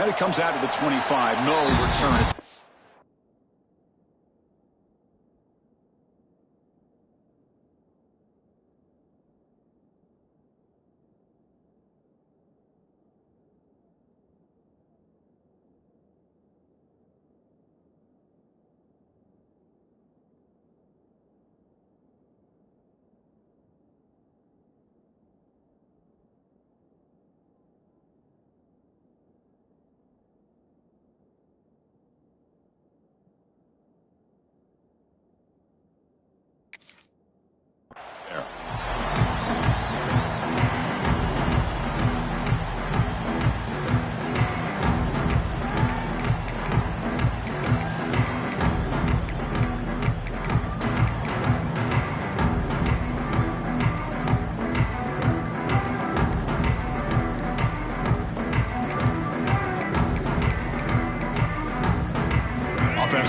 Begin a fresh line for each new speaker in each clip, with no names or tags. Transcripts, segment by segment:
And it comes out to the 25. No return.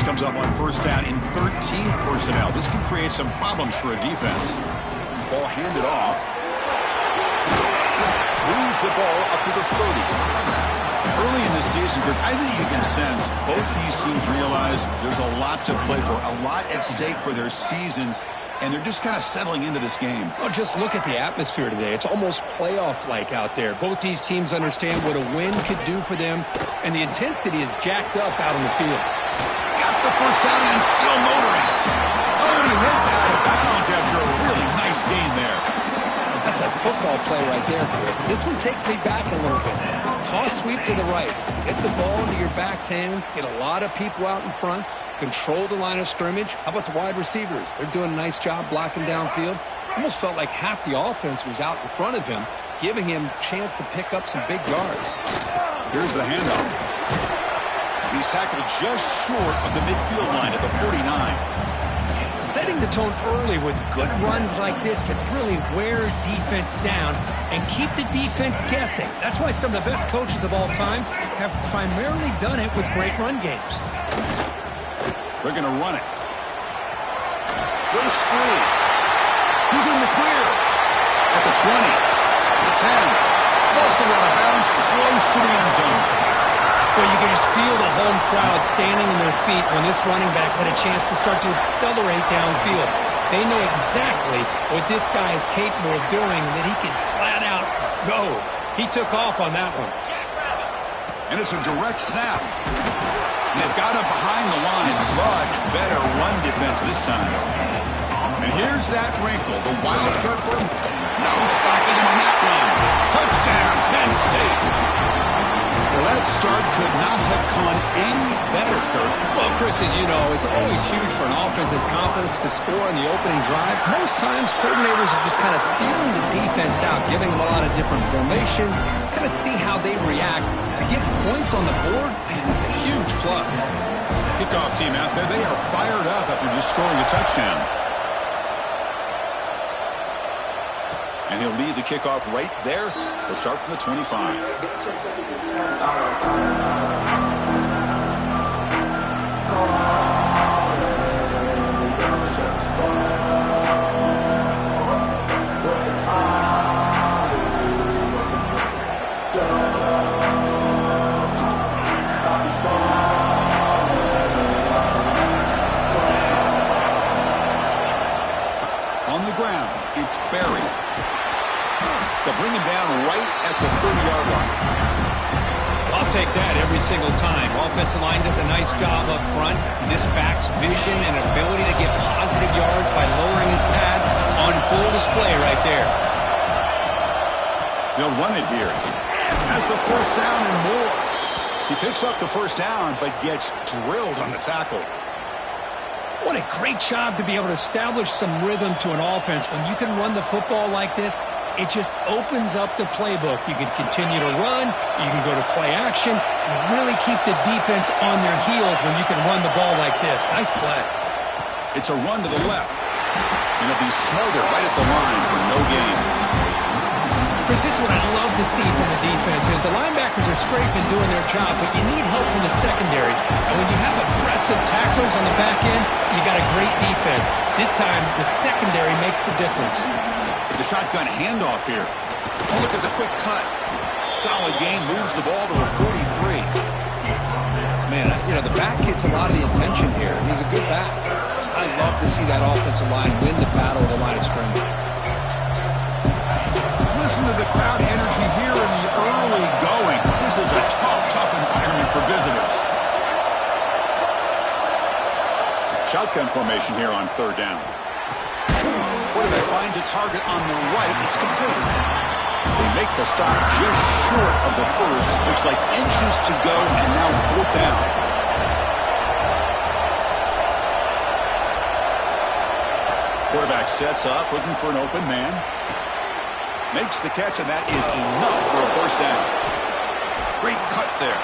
Comes up on first down in 13 personnel. This could create some problems for a defense. Ball handed off. Moves the ball up to the 30. Early in the season, Greg, I think you can sense both these teams realize there's a lot to play for, a lot at stake for their seasons, and they're just kind of settling into this game.
Well, just look at the atmosphere today. It's almost playoff-like out there. Both these teams understand what a win could do for them, and the intensity is jacked up out on the field.
The first down and still motoring. Oh, and he heads out of bounds after a really nice gain there.
That's a football play right there, Chris. This one takes me back a little bit. Toss sweep to the right. Get the ball into your back's hands. Get a lot of people out in front. Control the line of scrimmage. How about the wide receivers? They're doing a nice job blocking downfield. Almost felt like half the offense was out in front of him, giving him a chance to pick up some big yards.
Here's the handoff. He's tackled just short of the midfield line at the 49.
Setting the tone early with good runs like this can really wear defense down and keep the defense guessing. That's why some of the best coaches of all time have primarily done it with great run games.
They're going to run it. Breaks free. Who's in the clear? At the 20. The 10. Also out of bounds, close to the end zone.
Well, you can just feel the home crowd standing on their feet when this running back had a chance to start to accelerate downfield. They know exactly what this guy is capable of doing and that he can flat out go. He took off on that one.
And it's a direct snap. And they've got him behind the line. Much better run defense this time. And here's that wrinkle. The wildcard for him. No stopping him on that run. Touchdown, Penn State. Well, that start could not have gone any better, Kurt.
Well, Chris, as you know, it's always huge for an offense's confidence to score in the opening drive. Most times, coordinators are just kind of feeling the defense out, giving them a lot of different formations, kind of see how they react. To get points on the board, man, that's a huge plus.
Kickoff team out there, they are fired up after just scoring a touchdown. And he'll lead the kickoff right there. They'll start from the 25. On the ground, it's Barry. They'll bring him down right at the 30-yard line.
I'll take that every single time. Offensive line does a nice job up front. This back's vision and ability to get positive yards by lowering his pads on full display right there.
They'll run it here. Has the first down and more. He picks up the first down, but gets drilled on the tackle.
What a great job to be able to establish some rhythm to an offense. When you can run the football like this, it just opens up the playbook. You can continue to run. You can go to play action. You really keep the defense on their heels when you can run the ball like this. Nice play.
It's a run to the left. And it'll be smothered right at the line for no gain.
Chris, this is what I love to see from the defense is the linebackers are scraping, doing their job, but you need help from the secondary. And when you have aggressive tacklers on the back end, you got a great defense. This time, the secondary makes the difference.
The shotgun handoff here. Oh, look at the quick cut. Solid gain, moves the ball to a 43.
Man, the back gets a lot of the attention here. He's a good back. I love to see that offensive line win the battle of the line of scrimmage.
Listen to the crowd energy here in the early going. This is a tough environment for visitors. Shotgun formation here on third down. Quarterback finds a target on the right. It's complete. They make the stop just short of the first. Looks like inches to go, and now fourth down. Quarterback sets up, looking for an open man. Makes the catch, and that is enough for a first down. Great cut there.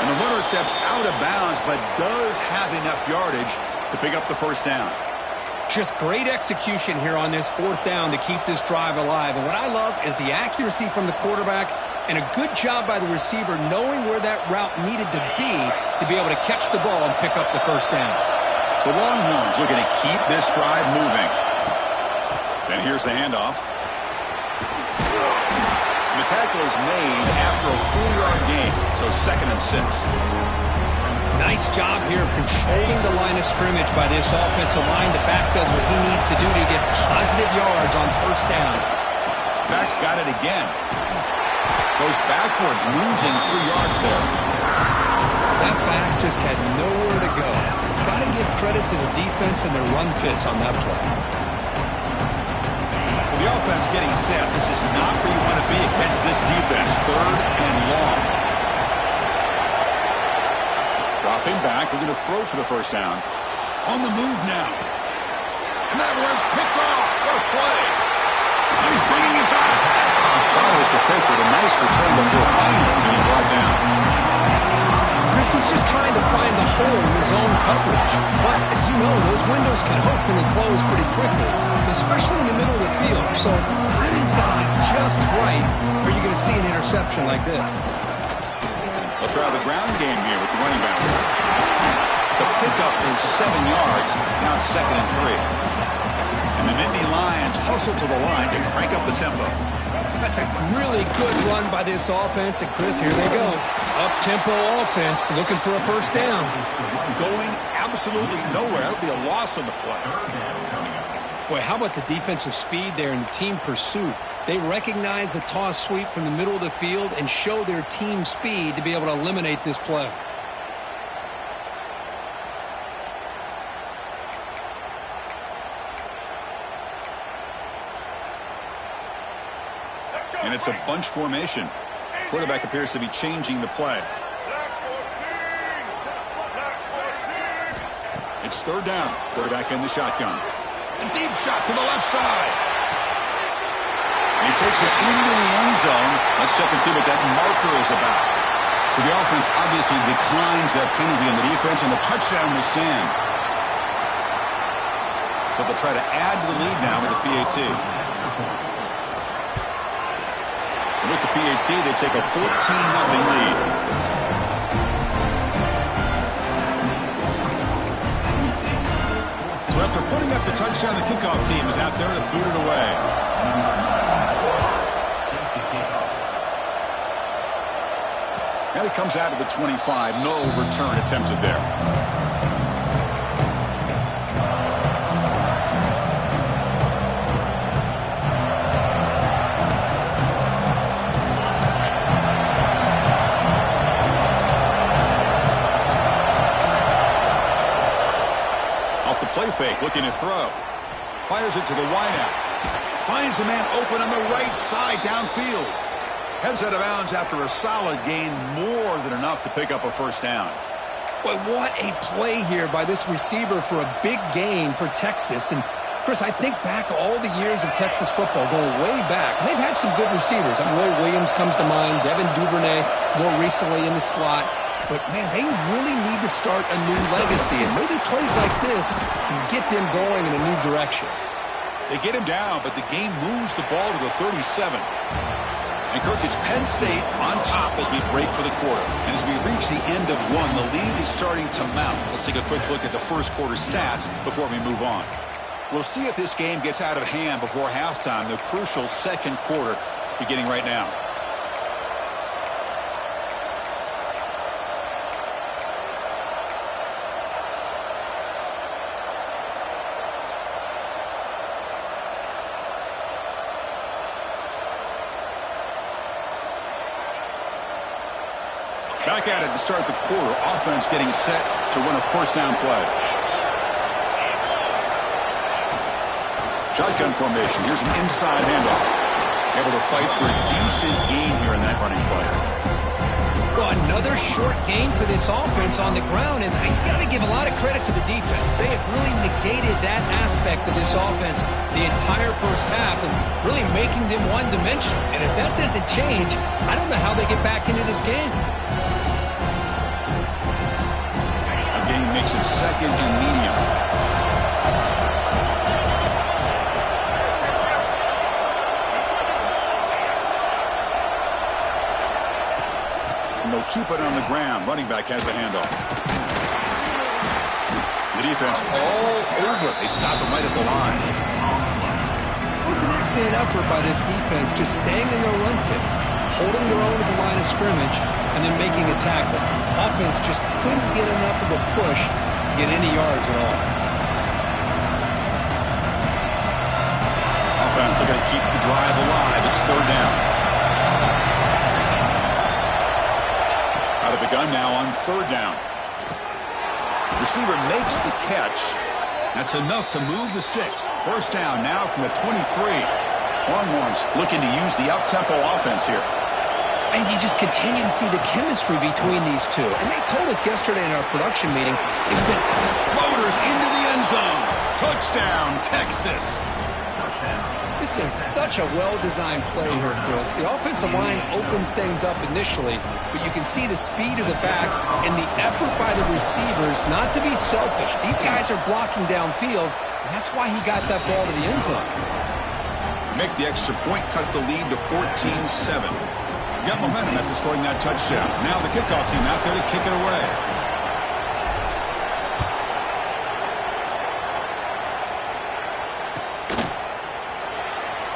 And the runner steps out of bounds, but does have enough yardage to pick up the first down.
Just great execution here on this fourth down to keep this drive alive. And what I love is the accuracy from the quarterback and a good job by the receiver knowing where that route needed to be able to catch the ball and pick up the first down.
The Longhorns looking to keep this drive moving. Then here's the handoff. The tackle is made after a 4-yard gain, so 2nd and 6.
Nice job here of controlling the line of scrimmage by this offensive line. The back does what he needs to do to get positive yards on first down.
Back's got it again. Goes backwards, losing 3 yards there.
That back just had nowhere to go. Got to give credit to the defense and their run fits on that play.
So the offense getting set. This is not where you want to be against this defense. 3rd and long. Dropping back, we're going to throw for the first down. On the move now. And that one's picked off. What a play. And he's bringing it back. Follows the pick with a nice return before finally being brought down.
Chris, he's just trying to find the hole in his own coverage. But, as you know, those windows can open and close pretty quickly, especially in the middle of the field. So the timing's got to be just right, or you're going to see an interception like this.
They'll try the ground game here with the running back. The pickup is 7 yards. Now it's 2nd and 3. And the Nittany Lions hustle to the line to crank up the tempo.
That's a really good run by this offense. And, Chris, here they go. Up-tempo offense looking for a first down.
Going absolutely nowhere. That would be a loss on the play.
Boy, how about the defensive speed there and the team pursuit? They recognize the toss sweep from the middle of the field and show their team speed to be able to eliminate this play.
And it's a bunch formation. Quarterback appears to be changing the play. It's 3rd down. Quarterback in the shotgun. A deep shot to the left side. He takes it into the end zone. Let's check and see what that marker is about. So the offense obviously declines that penalty in the defense, and the touchdown will stand. So they'll try to add to the lead now with the PAT. And with the PAT, they take a 14-0 lead. So after putting up the touchdown, the kickoff team is out there to boot it away. And it comes out of the 25. No return attempted there. Off the play fake, looking to throw. Fires it to the wideout. Finds a man open on the right side downfield. Heads out of bounds after a solid gain, more than enough to pick up a first down.
Boy, what a play here by this receiver for a big gain for Texas. And, Chris, I think back all the years of Texas football, going way back. And they've had some good receivers. Roy Williams comes to mind, Devin Duvernay more recently in the slot. But, man, they really need to start a new legacy. And maybe plays like this can get them going in a new direction.
They get him down, but the game moves the ball to the 37. And, Kirk, it's Penn State on top as we break for the quarter. And as we reach the end of one, the lead is starting to mount. Let's take a quick look at the first quarter stats before we move on. We'll see if this game gets out of hand before halftime, the crucial second quarter beginning right now. Back at it to start the quarter. Offense getting set to run a first down play. Shotgun formation. Here's an inside handoff. Able to fight for a decent gain here in that running play.
Well, another short gain for this offense on the ground, and you got to give a lot of credit to the defense. They have really negated that aspect of this offense the entire first half and really making them one-dimensional. And if that doesn't change, I don't know how they get back into this game.
A gain makes it second and medium. They'll keep it on the ground. Running back has the handoff. The defense all over it. They stop it right at the line.
It was an excellent effort by this defense, just staying in their run fits, holding their own at the line of scrimmage, and then making a tackle. Offense just couldn't get enough of a push to get any yards at all.
Offense looking to keep the drive alive. It's third down. Out of the gun now on third down. Receiver makes the catch. That's enough to move the sticks. First down now from the 23. Longhorns looking to use the up-tempo offense here.
And you just continue to see the chemistry between these two. And they told us yesterday in our production meeting, it's been
motors into the end zone. Touchdown, Texas.
This is such a well-designed play here, Chris. The offensive line opens things up initially, but you can see the speed of the back and the effort by the receivers not to be selfish. These guys are blocking downfield, and that's why he got that ball to the end zone.
Make the extra point, cut the lead to 14-7. Got momentum after scoring that touchdown. Now the kickoff team out there to kick it away.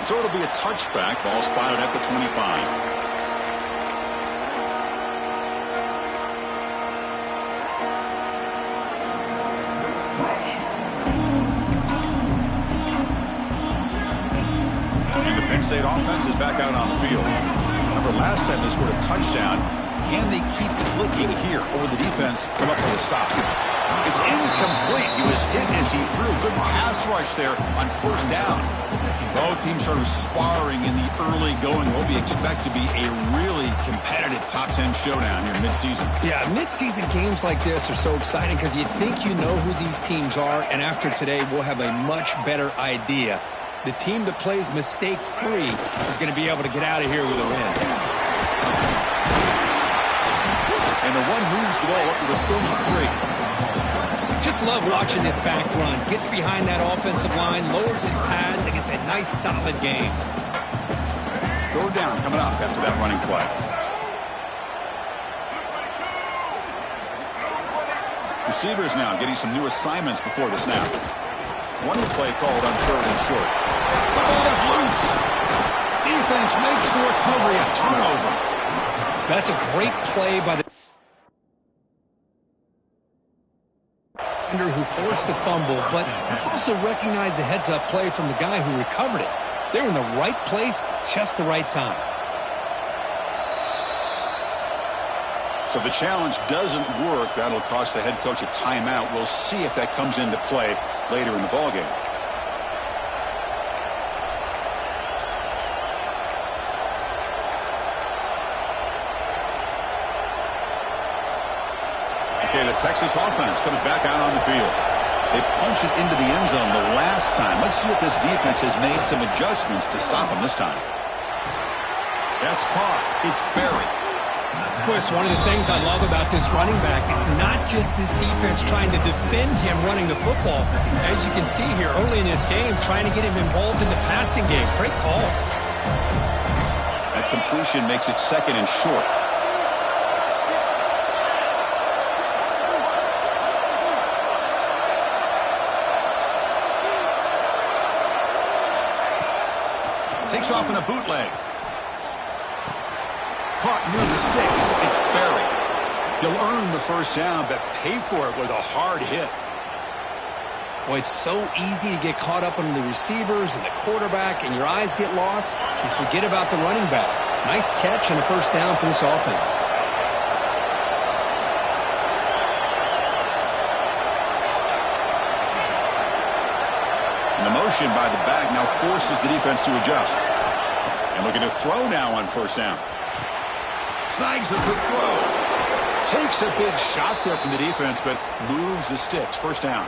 So it'll be a touchback. Ball spotted at the 25. And the Penn State offense is back out on the field. Remember, last time they scored a touchdown. Can they keep clicking here, or will the defense come up with a stop? It's incomplete. He was hit as he threw. Good pass rush there on first down. Both teams sort of sparring in the early going. What we expect to be a really competitive top 10 showdown here mid-season.
Yeah, mid-season games like this are so exciting because you think you know who these teams are, and after today we'll have a much better idea. The team that plays mistake-free is going to be able to get out of here with a win.
And the one moves the ball up to the 33.
Just love watching this back run. Gets behind that offensive line, lowers his pads, and gets a nice, solid game.
Third down coming up after that running play. Receivers now getting some new assignments before the snap. Running play called on third and short. The ball is loose. Defense makes the recovery, a turnover.
That's a great play by the who forced the fumble, but let's also recognize the heads-up play from the guy who recovered it. They were in the right place at just the right time.
So the challenge doesn't work. That'll cost the head coach a timeout. We'll see if that comes into play later in the ballgame. Okay, the Texas offense comes back out on the field. They punch it into the end zone the last time. Let's see if this defense has made some adjustments to stop them this time. That's caught. It's buried.
Chris, one of the things I love about this running back, it's not just this defense trying to defend him running the football. As you can see here early in this game, trying to get him involved in the passing game. Great call.
That completion makes it second and short. Takes off in a bootleg. Caught near the sticks. It's buried. He'll earn the first down, but pay for it with a hard hit.
Well, it's so easy to get caught up on the receivers and the quarterback, and your eyes get lost. You forget about the running back. Nice catch and a first down for this offense.
Motion by the back now forces the defense to adjust. And looking to throw now on first down. Snags the quick throw. Takes a big shot there from the defense, but moves the sticks. First down.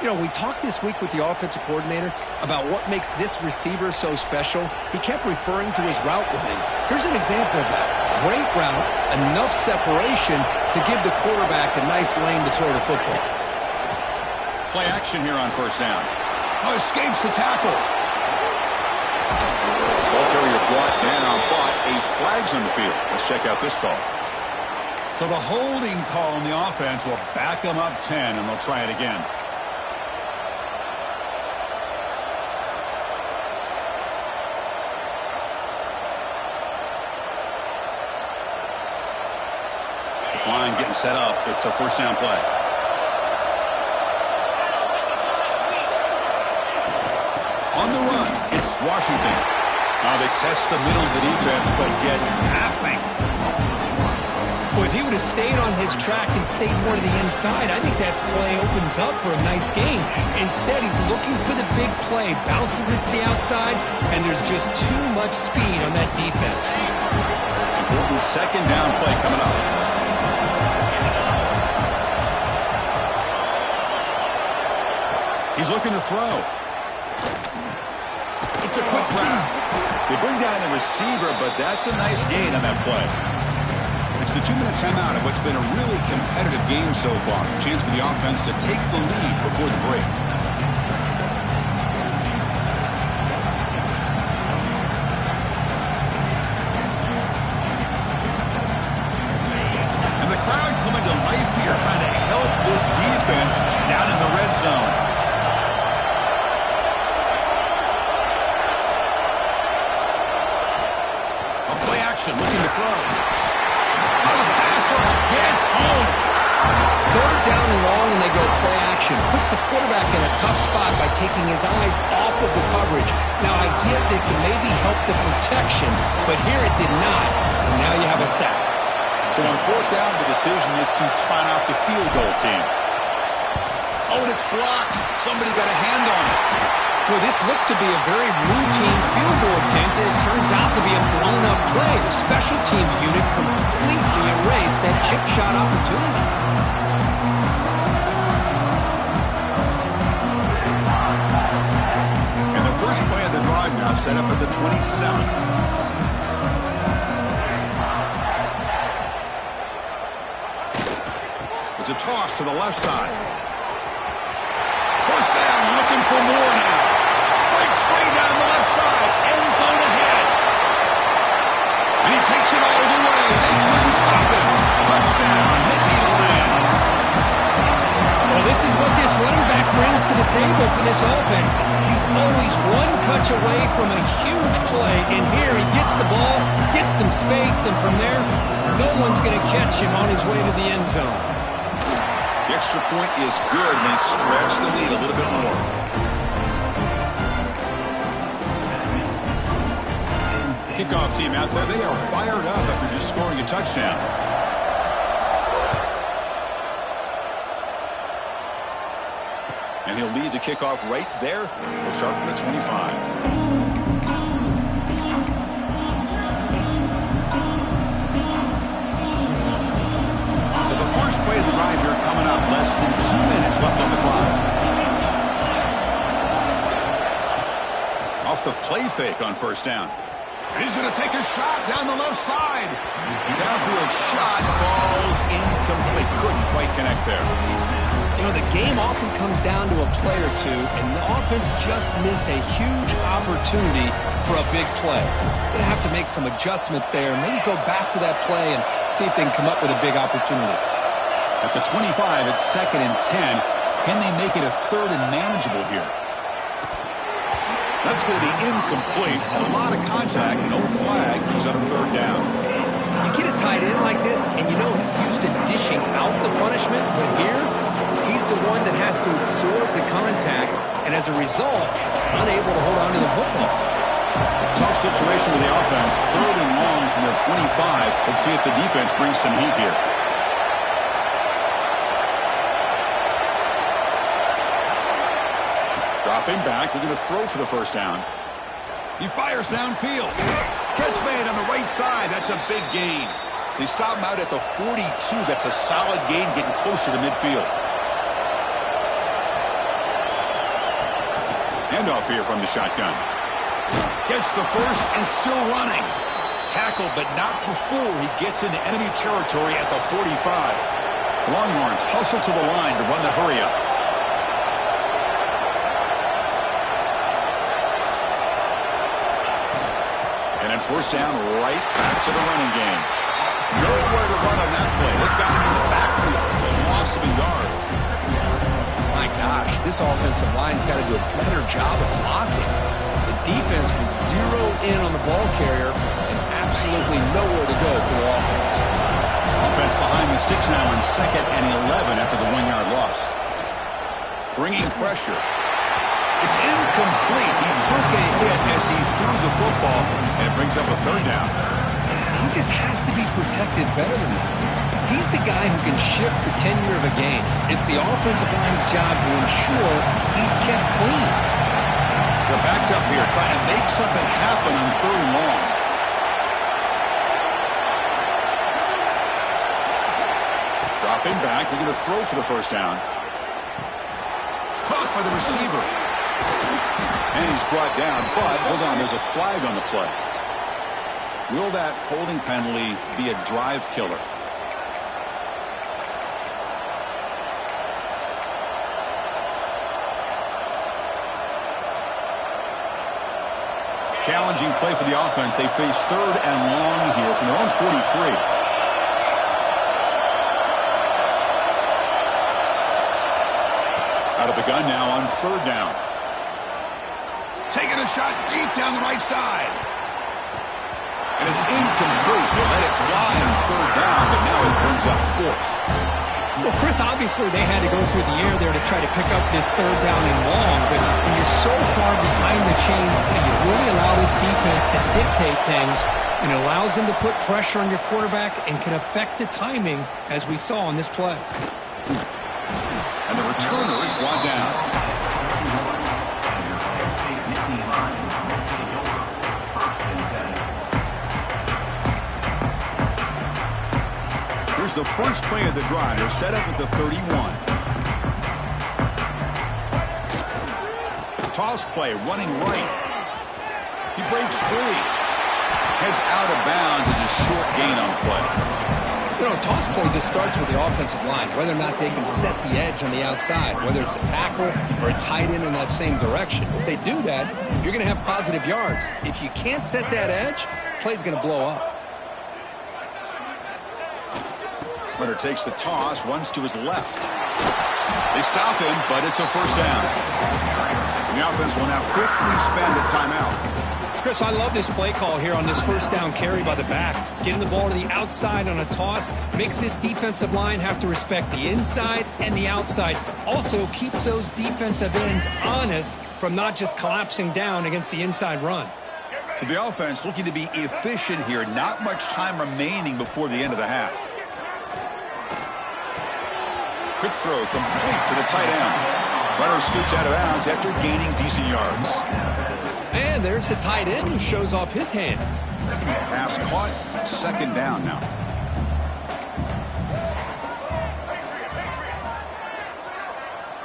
You know, we talked this week with the offensive coordinator about what makes this receiver so special. He kept referring to his route running. Here's an example of that. Great route, enough separation to give the quarterback a nice lane to throw the football.
Play action here on first down. Oh, escapes the tackle. Ball carrier brought down, but a flag's on the field. Let's check out this call. So the holding call on the offense will back them up 10, and they'll try it again. This line getting set up. It's a first down play. On the run, it's Washington. Now they test the middle of the defense, but get nothing.
Well, if he would have stayed on his track and stayed more to the inside, I think that play opens up for a nice gain. Instead, he's looking for the big play, bounces it to the outside, and there's just too much speed on that defense.
Important second down play coming up. He's looking to throw. It's a quick grab. They bring down the receiver, but that's a nice gain on that play. It's the 2-minute timeout of what's been a really competitive game so far. Chance for the offense to take the lead before the break. And the crowd coming to life here, trying to help this defense down in the red zone. A play action, looking to throw. Gets home.
Third down and long, and they go play action. Puts the quarterback in a tough spot by taking his eyes off of the coverage. Now, I get that it can maybe help the protection, but here it did not. And now you have a sack.
So on fourth down, the decision is to trot out the field goal team. Oh, and it's blocked. Somebody got a hand on it.
Well, this looked to be a very routine field goal attempt, and it turns out to be a blown-up play. The special teams unit completely erased that chip shot opportunity.
And the first play of the drive now set up at the 27. It's a toss to the left side. First down, looking for more now. Breaks free down the left side. End zone ahead. And he takes it all the way. They couldn't stop him. Touchdown, Nittany Lions.
Well, this is what this running back brings to the table for this offense. He's always one touch away from a huge play. And here he gets the ball, gets some space, and from there, no one's going to catch him on his way to the end zone.
The extra point is good, and they stretch the lead a little bit more. Kickoff team out there, they are fired up after just scoring a touchdown. And he'll lead the kickoff right there. We'll start from the 25. First play of the drive here coming up. Less than 2 minutes left on the clock. Off the play fake on first down. And he's going to take a shot down the left side. Downfield shot falls incomplete. Couldn't quite connect there.
You know, the game often comes down to a play or two, and the offense just missed a huge opportunity for a big play. They're going to have to make some adjustments there, maybe go back to that play and see if they can come up with a big opportunity.
At the 25, it's 2nd and 10. Can they make it a 3rd and manageable here? That's going to be incomplete. A lot of contact, no flag, brings up 3rd down.
You get a tight end like this, and you know he's used to dishing out the punishment, but here, he's the one that has to absorb the contact, and as a result, he's unable to hold on to the football.
Tough situation with the offense. 3rd and long from their 25. Let's see if the defense brings some heat here. Dropping back, looking to throw for the first down. He fires downfield. Catch made on the right side. That's a big gain. They stop him out at the 42. That's a solid gain, getting closer to midfield. Handoff here from the shotgun. Gets the first and still running. Tackled, but not before he gets into enemy territory at the 45. Longhorns hustle to the line to run the hurry-up. And then first down, right back to the running game. Nowhere to run on that play. They've got him in the backfield. It's a loss of a yard.
My gosh, this offensive line's got to do a better job of blocking. The defense was zeroed in on the ball carrier and absolutely nowhere to go for the offense.
Offense behind the 6 now on 2nd and 11 after the 1-yard loss. Bringing pressure. It's incomplete. He took a hit as he threw the football, and it brings up a 3rd down.
He just has to be protected better than that. He's the guy who can shift the tenure of a game. It's the offensive line's job to ensure he's kept clean.
They're backed up here trying to make something happen on 3rd and long. Dropping back, looking to throw for the first down. Caught by the receiver. And he's brought down, but hold on, there's a flag on the play. Will that holding penalty be a drive killer? Challenging play for the offense. They face 3rd and long here from their own 43. Out of the gun now on 3rd down. Taking a shot deep down the right side. And it's incomplete. They let it fly on 3rd down, but now it brings up 4th.
Well, Chris, obviously they had to go through the air there to try to pick up this 3rd down and long, but when you're so far behind the chains, you really allow this defense to dictate things, and it allows them to put pressure on your quarterback and can affect the timing, as we saw on this play.
And the returner is brought down. Here's the first play of the drive. They're set up at the 31. Toss play, running right. He breaks free. Heads out of bounds as a short gain on the play.
You know, toss play just starts with the offensive line, whether or not they can set the edge on the outside, whether it's a tackle or a tight end in that same direction. If they do that, you're going to have positive yards. If you can't set that edge, play's going to blow up.
Runner takes the toss, runs to his left. They stop him, but it's a first down. And the offense will now quickly spend a timeout.
Chris, I love this play call here on this first down carry by the back. Getting the ball to the outside on a toss makes this defensive line have to respect the inside and the outside. Also keeps those defensive ends honest from not just collapsing down against the inside run.
So the offense looking to be efficient here. Not much time remaining before the end of the half. Quick throw complete to the tight end. Runner scoots out of bounds after gaining decent yards.
And there's the tight end who shows off his hands.
Pass caught. 2nd down now.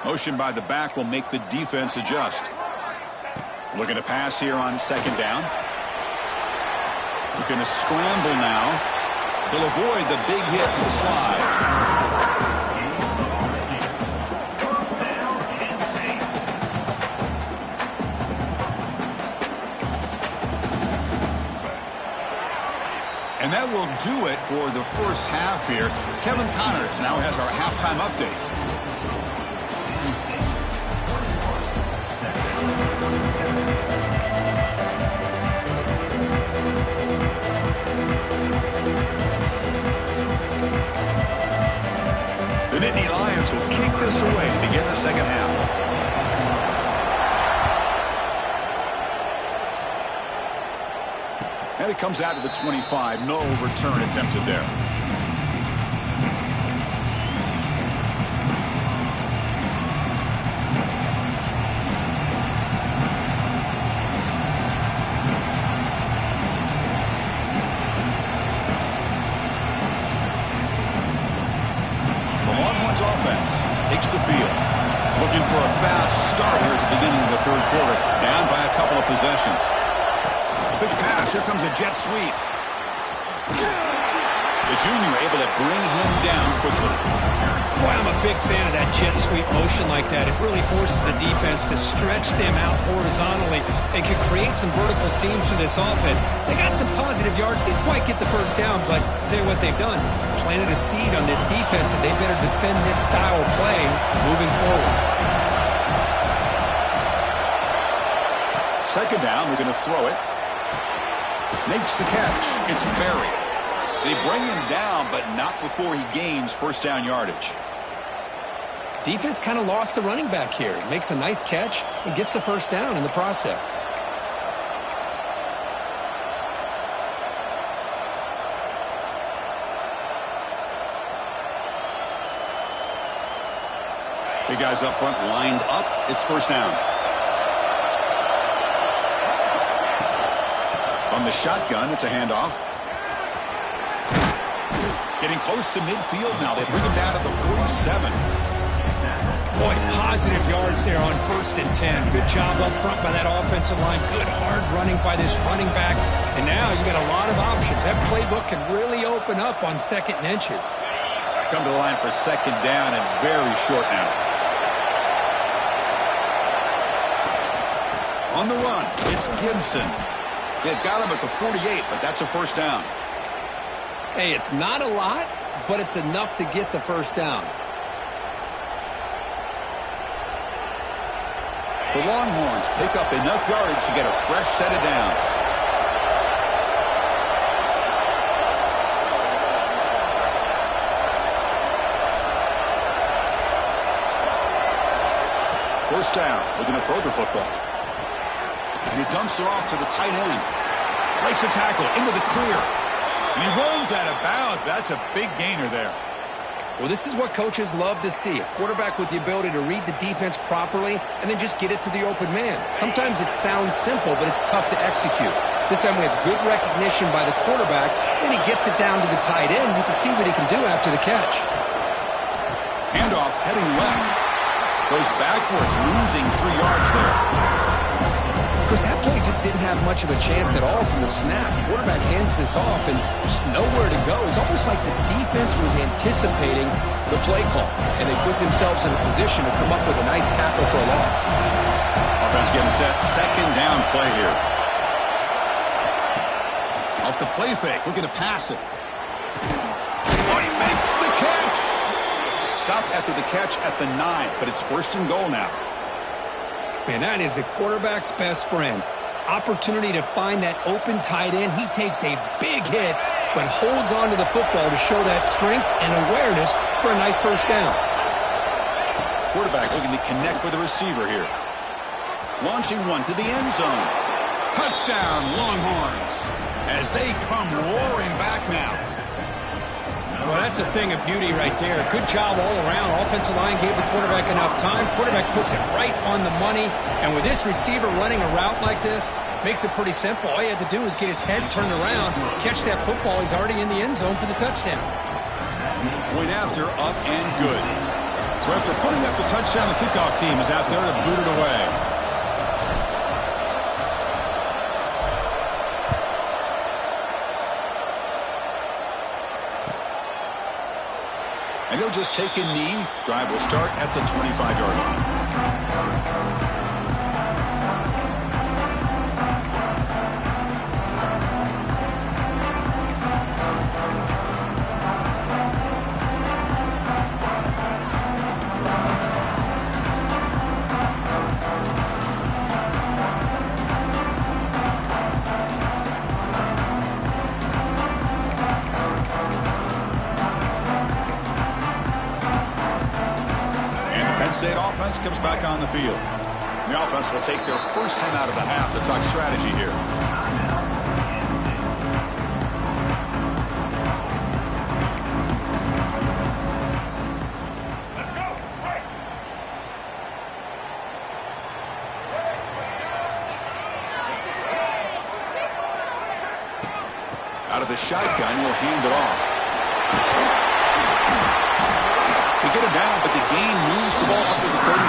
Motion by the back will make the defense adjust. Looking to pass here on 2nd down. Looking to scramble now. They'll avoid the big hit with the slide. And that will do it for the first half here. Kevin Connors now has our halftime update. The Nittany Lions will kick this away to begin the second half. And it comes out to the 25. No return attempted there. for a fast start here at the beginning of the third quarter. Down by a couple of possessions. Big pass. Here comes a jet sweep. The junior able to bring him down quickly.
Boy, I'm a big fan of that jet sweep motion like that. It really forces the defense to stretch them out horizontally and can create some vertical seams for this offense. They got some positive yards. Didn't quite get the first down, but I'll tell you what they've done. Planted a seed on this defense, and they better defend this style of play moving forward.
Second down, we're going to throw it. Makes the catch. It's Berry. They bring him down, but not before he gains first down yardage.
Defense kind of lost a running back here. Makes a nice catch and gets the first down in the process.
Big guys up front lined up. It's first down. On the shotgun, it's a handoff. Getting close to midfield now. They bring him down to the 47.
Boy, positive yards there on 1st and 10. Good job up front by that offensive line. Good hard running by this running back. And now you got a lot of options. That playbook can really open up on 2nd and inches.
Come to the line for second down and very short now. On the run, it's Gibson. They've got him at the 48, but that's a first down.
Hey, it's not a lot, but it's enough to get the first down.
The Longhorns pick up enough yardage to get a fresh set of downs. First down. We're going to throw the football. And he dumps it off to the tight end. Breaks a tackle into the clear. And he runs out of bounds. That's a big gainer there.
Well, this is what coaches love to see. A quarterback with the ability to read the defense properly and then just get it to the open man. Sometimes it sounds simple, but it's tough to execute. This time we have good recognition by the quarterback, and he gets it down to the tight end. You can see what he can do after the catch.
Handoff heading left. Goes backwards, losing 3 yards there.
Because that play just didn't have much of a chance at all from the snap. The quarterback hands this off and just nowhere to go. It's almost like the defense was anticipating the play call, and they put themselves in a position to come up with a nice tackle for a loss.
Offense getting set. Second down play here. Off the play fake. Looking to pass it. Oh, he makes the catch. Stopped after the catch at the 9, but it's first and goal now.
Man, that is a quarterback's best friend. Opportunity to find that open tight end. He takes a big hit, but holds on to the football to show that strength and awareness for a nice first down.
Quarterback looking to connect with the receiver here. Launching one to the end zone. Touchdown, Longhorns, as they come roaring back now.
Well, that's a thing of beauty right there. Good job all around. Offensive line gave the quarterback enough time. Quarterback puts it right on the money. And with this receiver running a route like this, makes it pretty simple. All you have to do is get his head turned around, catch that football. He's already in the end zone for the touchdown.
Point after, up and good. So after putting up the touchdown, the kickoff team is out there to boot it away. And he'll just take a knee. Drive will start at the 25-yard line. State offense comes back on the field. The offense will take their first 10 out of the half to talk strategy here. Out of the shotgun, will hand it off. They get it down, but the gain moves the ball up to the 35.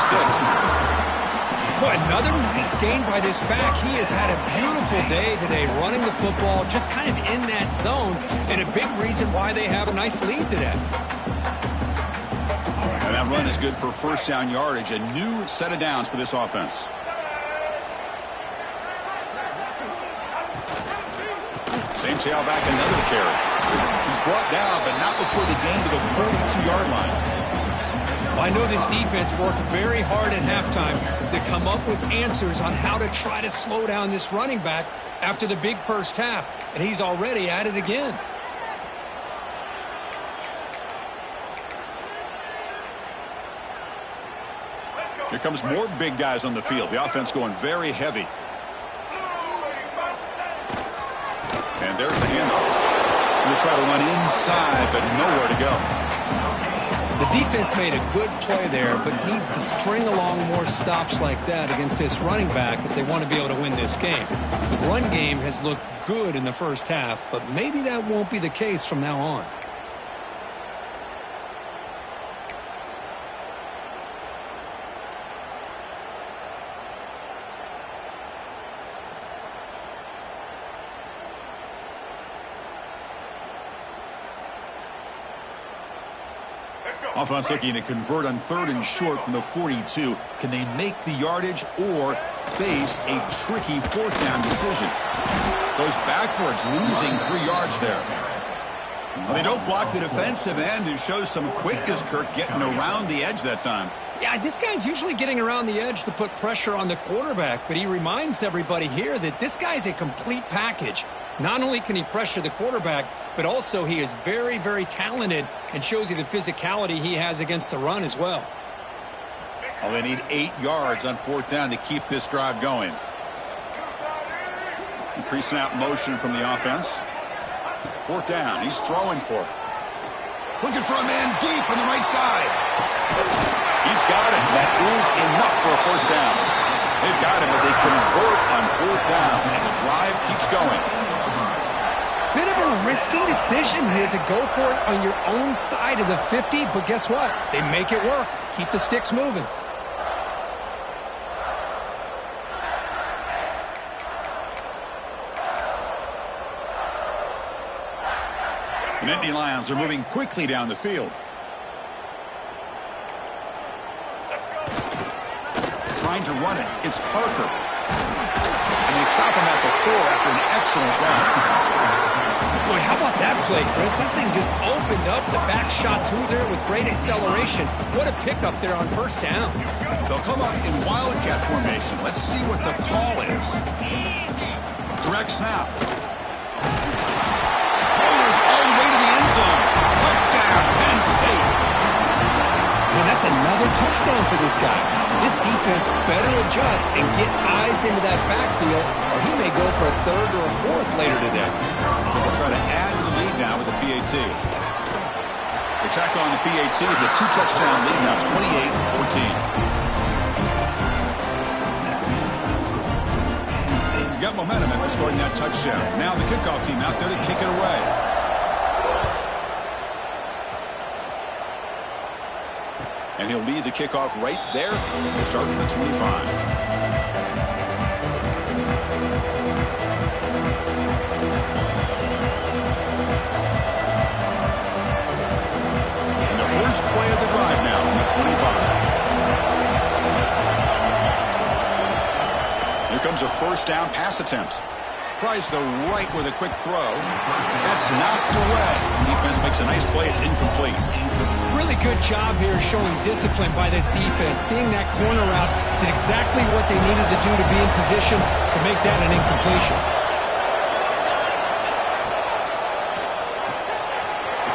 Boy, another nice game by this back. He has had a beautiful day today running the football, just kind of in that zone, and a big reason why they have a nice lead today.
And that run is good for first down yardage, a new set of downs for this offense. Same tailback, another carry. He's brought down, but not before the gain to the 42-yard line.
Well, I know this defense worked very hard at halftime to come up with answers on how to try to slow down this running back after the big first half, and he's already at it again.
Here comes more big guys on the field. The offense going very heavy. And there's the handoff. He'll try to run inside, but nowhere to go.
The defense made a good play there, but needs to string along more stops like that against this running back if they want to be able to win this game. The run game has looked good in the first half, but maybe that won't be the case from now on.
Offense looking to convert on 3rd and short from the 42. Can they make the yardage or face a tricky 4th down decision? Goes backwards, losing 3 yards there. Well, they don't block the defensive end, who shows some quickness, Kirk, getting around the edge that time.
Yeah, this guy's usually getting around the edge to put pressure on the quarterback, but he reminds everybody here that this guy's a complete package. Not only can he pressure the quarterback, but also he is very, very talented and shows you the physicality he has against the run as well.
Well, they need 8 yards on 4th down to keep this drive going. Pre-snap motion from the offense. 4th down, he's throwing for it. Looking for a man deep on the right side. He's got it. That is enough for a first down. They've got him, but they convert on 4th down, and the drive keeps going.
Bit of a risky decision here to go for it on your own side of the 50, but guess what? They make it work. Keep the sticks moving.
The Nittany Lions are moving quickly down the field. Trying to run it. It's Parker. And they stop him at the 4 after an excellent run.
Boy, how about that play, Chris? That thing just opened up. The back shot through there with great acceleration. What a pickup there on first down.
They'll come up in wildcat formation. Let's see what the call is. Direct snap. Bowlers all the way to the end zone. Touchdown, Penn State.
And that's another touchdown for this guy. This defense better adjust and get eyes into that backfield, or he may go for a 3rd or a 4th later today.
They'll try to add to the lead now with the PAT. They tack on the PAT. It's a 2-touchdown lead now, 28-14. You got momentum after scoring that touchdown. Now the kickoff team out there to kick it away. And he'll lead the kickoff right there and start at the 25. And the first play of the drive now on the 25. Here comes a first down pass attempt. Tries the right with a quick throw. That's knocked away. Defense makes a nice play. It's incomplete.
Really good job here showing discipline by this defense. Seeing that corner route, did exactly what they needed to do to be in position to make that an incompletion.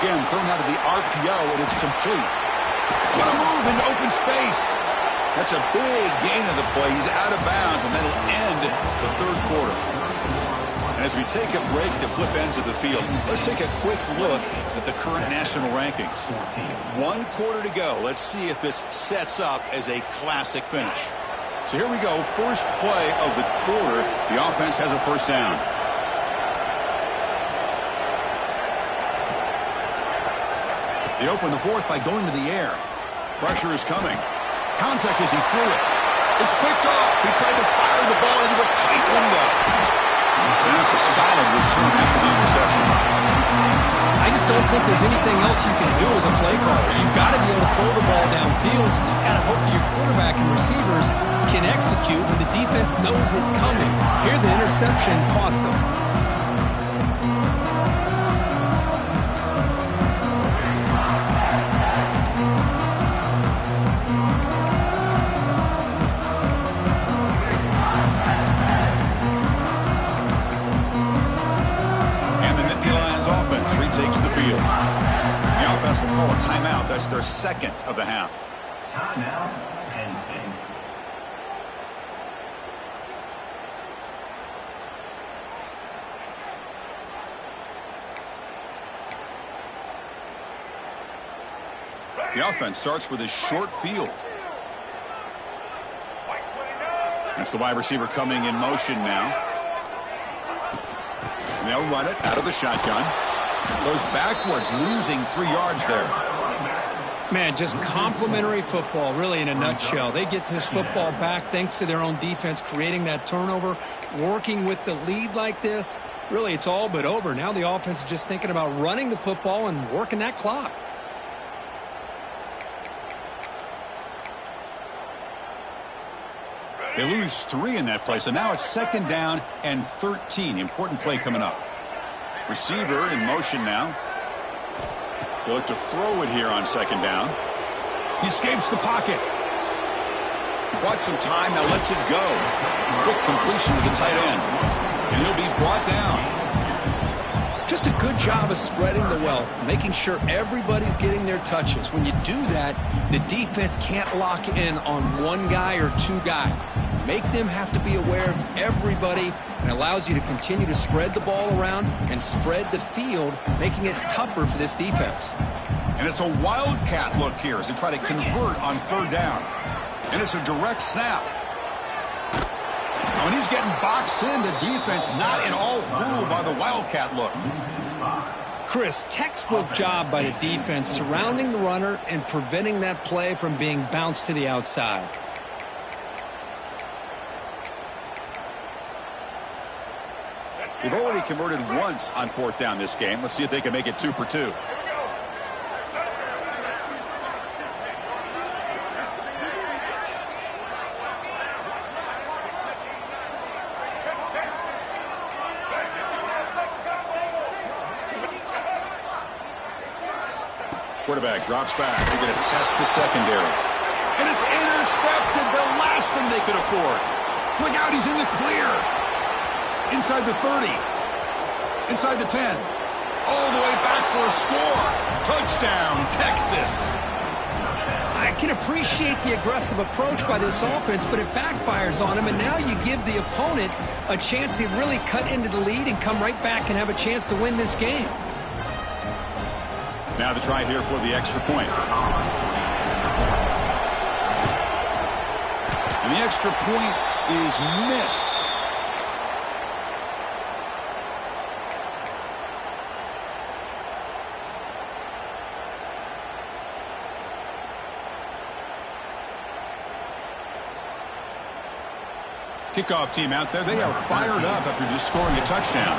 Again, thrown out of the RPO, and it's complete. What a move into open space. That's a big gain of the play. He's out of bounds, and that'll end the 3rd quarter. And as we take a break to flip ends of the field, let's take a quick look at the current national rankings. 1 quarter to go. Let's see if this sets up as a classic finish. So here we go. First play of the quarter. The offense has a first down. They open the 4th by going to the air. Pressure is coming. Contact as he threw it. It's picked off. He tried to fire the ball into a tight window. And that's a solid return after the interception.
I just don't think there's anything else you can do as a play caller. You've got to be able to throw the ball downfield. You just got to hope that your quarterback and receivers can execute when the defense knows it's coming. Here, the interception cost them.
Takes the field. The offense will call a timeout. That's their second of the half.
Timeout, Penn State.
The offense starts with a short field. That's the wide receiver coming in motion now. And they'll run it out of the shotgun. Goes backwards, losing 3 yards there.
Man, just complimentary football, really, in a nutshell. They get this football back thanks to their own defense, creating that turnover, working with the lead like this. Really, it's all but over. Now the offense is just thinking about running the football and working that clock.
They lose 3 in that play, so now it's 2nd down and 13. Important play coming up. Receiver in motion now. He'll look to throw it here on 2nd down. He escapes the pocket. He bought some time, now lets it go. Quick completion to the tight end. And he'll be brought down.
Just a good job of spreading the wealth, making sure everybody's getting their touches. When you do that, the defense can't lock in on one guy or 2 guys. Make them have to be aware of everybody, and allows you to continue to spread the ball around and spread the field, making it tougher for this defense.
And it's a wildcat look here as they try to convert on 3rd down. And it's a direct snap. When he's getting boxed in, the defense not at all fooled by the wildcat look.
Chris, textbook job by the defense surrounding the runner and preventing that play from being bounced to the outside.
They've already converted once on 4th down this game. Let's see if they can make it 2 for 2. Quarterback drops back. They're going to test the secondary. And it's intercepted. The last thing they could afford. Look out, he's in the clear. Inside the 30. Inside the 10. All the way back for a score. Touchdown, Texas.
I can appreciate the aggressive approach by this offense, but it backfires on them, and now you give the opponent a chance to really cut into the lead and come right back and have a chance to win this game.
Now the try here for the extra point. And the extra point is missed. Kickoff team out there. They are fired up after just scoring a touchdown.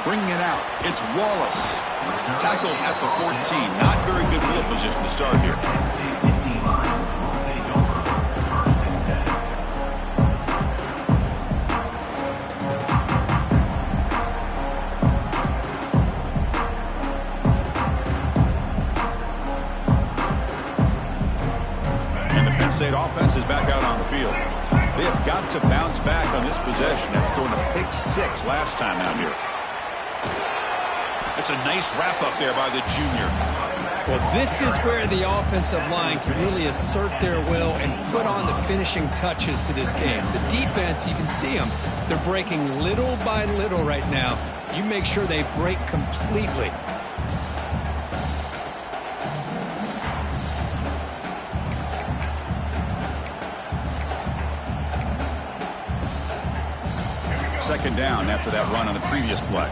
Bringing it out. It's Wallace. Tackled at the 14. Not very good field position to start here. And the Penn State offense is back out on the field. They have got to bounce back on this possession after throwing a pick 6 last time out here. That's a nice wrap up there by the junior.
Well, this is where the offensive line can really assert their will and put on the finishing touches to this game. The defense, you can see them. They're breaking little by little right now. You make sure they break completely.
Second down after that run on the previous play.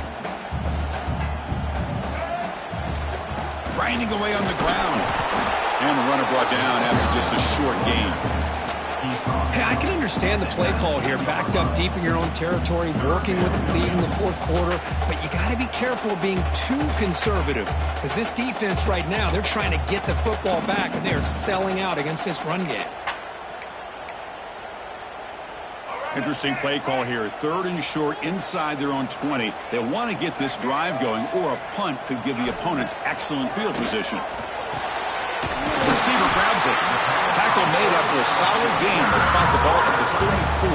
grinding away on the ground. And the runner brought down after just a short gain.
Hey, I can understand the play call here, backed up deep in your own territory, working with the lead in the fourth quarter, but you got to be careful of being too conservative, because this defense right now, they're trying to get the football back, and they're selling out against this run game.
Interesting play call here. 3rd and short inside their own 20. They want to get this drive going, or a punt could give the opponents excellent field position. The receiver grabs it. Tackle made after a solid gain to spot the ball at the 34.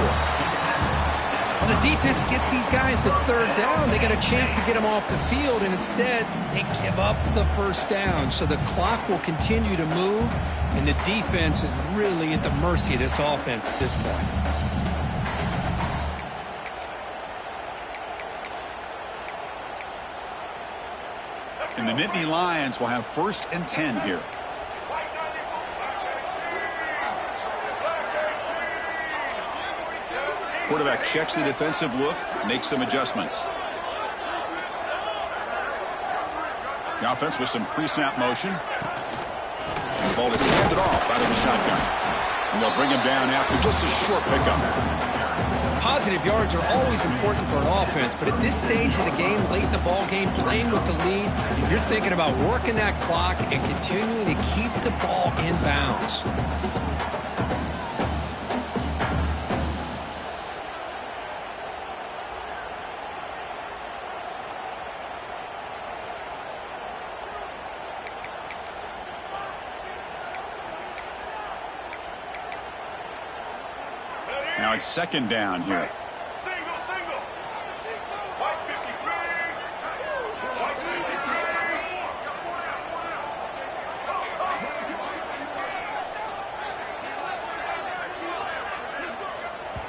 Well, the defense gets these guys to 3rd down. They got a chance to get them off the field, and instead they give up the 1st down. So the clock will continue to move, and the defense is really at the mercy of this offense at this point.
And the Nittany Lions will have 1st and 10 here. Quarterback checks the defensive look, makes some adjustments. The offense with some pre-snap motion. And the ball is handed off out of the shotgun. And they'll bring him down after just a short pickup.
Positive yards are always important for an offense, but at this stage of the game, late in the ball game, playing with the lead, you're thinking about working that clock and continuing to keep the ball in bounds.
Now it's 2nd down here.
Single. White 53.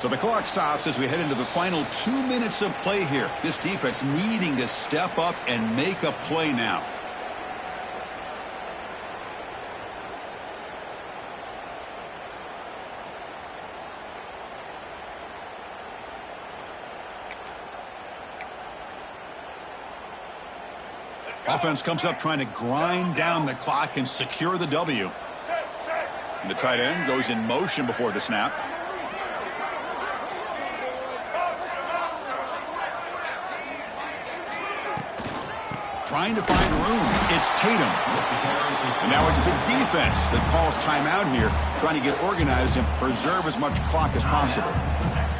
So the clock stops as we head into the final 2 minutes of play here. This defense needing to step up and make a play now. Offense comes up trying to grind down the clock and secure the W. And the tight end goes in motion before the snap. Trying to find room. It's Tatum. And now it's the defense that calls timeout here, trying to get organized and preserve as much clock as possible.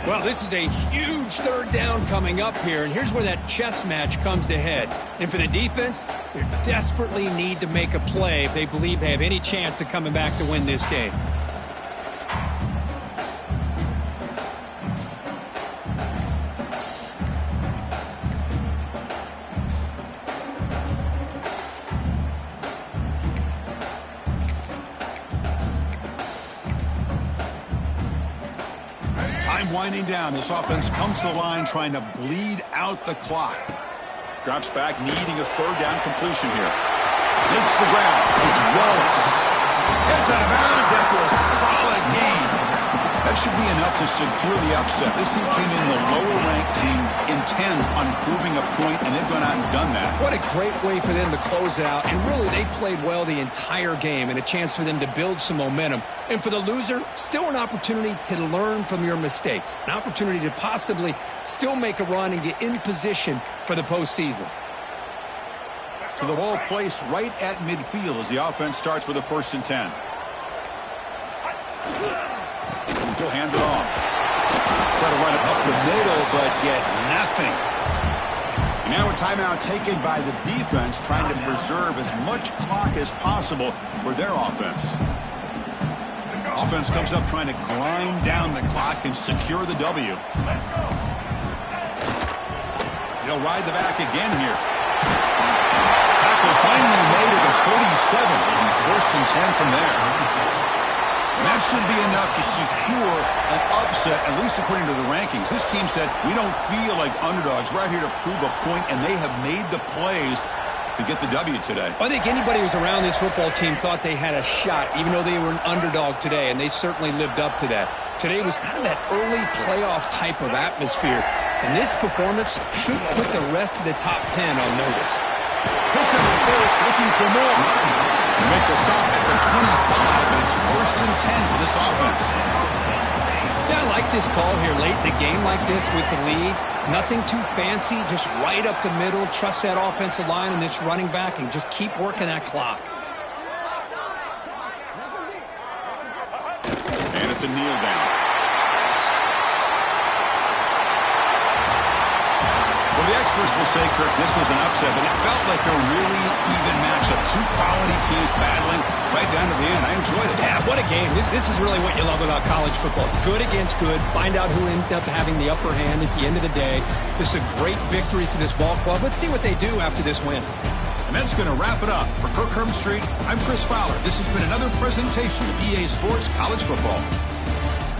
Well, this is a huge 3rd down coming up here, and here's where that chess match comes to head. And for the defense, they desperately need to make a play if they believe they have any chance of coming back to win this game.
Winding down, this offense comes to the line trying to bleed out the clock. Drops back, needing a 3rd down completion here. Makes the grab. It's Wallace. Heads out of bounds after a solid gain. That should be enough to secure the upset. This team came in the lower-ranked team, intent on proving a point, and they've gone out and done that.
What a great way for them to close it out. And really, they played well the entire game, and a chance for them to build some momentum. And for the loser, still an opportunity to learn from your mistakes. An opportunity to possibly still make a run and get in position for the postseason.
So the ball placed right at midfield as the offense starts with a 1st and 10. He'll hand it off. Try to run it up the middle, but get nothing. And now a timeout taken by the defense, trying to preserve as much clock as possible for their offense. Offense comes up trying to grind down the clock and secure the W. They'll ride the back again here. Tackle finally made at the 37. And 1st and 10 from there. And that should be enough to secure an upset, at least according to the rankings. This team said, we don't feel like underdogs. We're out here to prove a point, and they have made the plays to get the W today.
I think anybody who's around this football team thought they had a shot, even though they were an underdog today, and they certainly lived up to that. Today was kind of that early playoff type of atmosphere, and this performance should put the rest of the top 10 on notice.
Hits it. space looking for more. They make the stop at the 25, and it's 1st and 10 for this offense.
Yeah, I like this call here late in the game like this with the lead. Nothing too fancy, just right up the middle. Trust that offensive line and this running back and just keep working that clock.
And it's a kneel down. Well, the experts will say, Kirk, this was an upset, but it felt like a really even matchup. Two quality teams battling right down to the end. I enjoyed it.
Yeah, what a game. This is really what you love about college football. Good against good. Find out who ends up having the upper hand at the end of the day. This is a great victory for this ball club. Let's see what they do after this win.
And that's going to wrap it up. For Kirk Street, I'm Chris Fowler. This has been another presentation of EA Sports College Football.